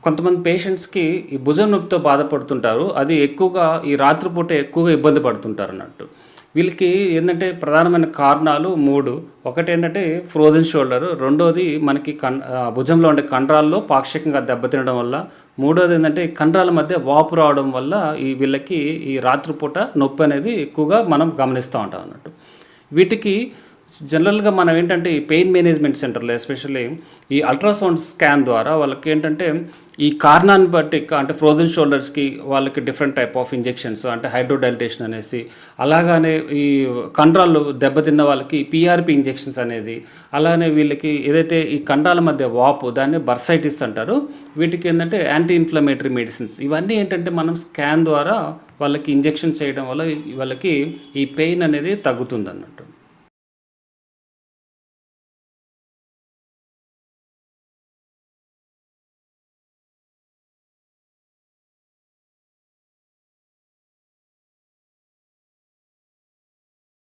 కొంతమంది పేషెంట్స్‌కి ఈ భుజం నొప్పితో బాధపడుతుంటారు. అది ఎక్కువగా ఈ రాత్రిపూట ఎక్కువగా ఇబ్బంది పడుతుంటారన్నట్టు. వీళ్ళకి ఏందంటే ప్రధానమైన కారణాలు 3. ఒకటేంటంటే ఫ్రోజన్ షోల్డర్, రెండోది మనకి భుజంలో ఉండే కండరాల్లో పాక్షికంగా దెబ్బతినడం వల్ల, మూడోది ఏందంటే కండరాల మధ్య వాపు రావడం వల్ల వీళ్ళకి ఈ రాత్రిపూట నొప్పి అనేది ఎక్కువగా మనం గమనిస్తూ ఉంటాం అన్నట్టు. వీటికి జనరల్‌గా మనం ఏంటంటే ఈ పెయిన్ మేనేజ్మెంట్ సెంటర్‌లో ఎస్పెషల్లీ ఈ అల్ట్రాసౌండ్ స్కాన్ ద్వారా వాళ్ళకి ఏంటంటే ఈ కారణాన్ని బట్టి అంటే ఫ్రోజన్ షోల్డర్స్‌కి వాళ్ళకి డిఫరెంట్ టైప్ ఆఫ్ ఇంజెక్షన్స్ అంటే హైడ్రోడైలటేషన్ అనేసి, అలాగనే ఈ కండరాలు దెబ్బతిన్న వాళ్ళకి పీఆర్‌పీ ఇంజెక్షన్స్ అనేది, అలానే వీళ్ళకి ఏదైతే ఈ కండరాల మధ్య వాపు దాన్ని బర్సైటిస్ అంటారు. వీటికి ఏంటంటే యాంటీ ఇన్‌ఫ్లమేటరీ మెడిసిన్స్ ఇవన్నీ ఏంటంటే మనం స్కాన్ ద్వారా వాళ్ళకి ఇంజెక్షన్ చేయడం వల్ల వాళ్ళకి ఈ పెయిన్ అనేది తగ్గుతుందన్నట్టు.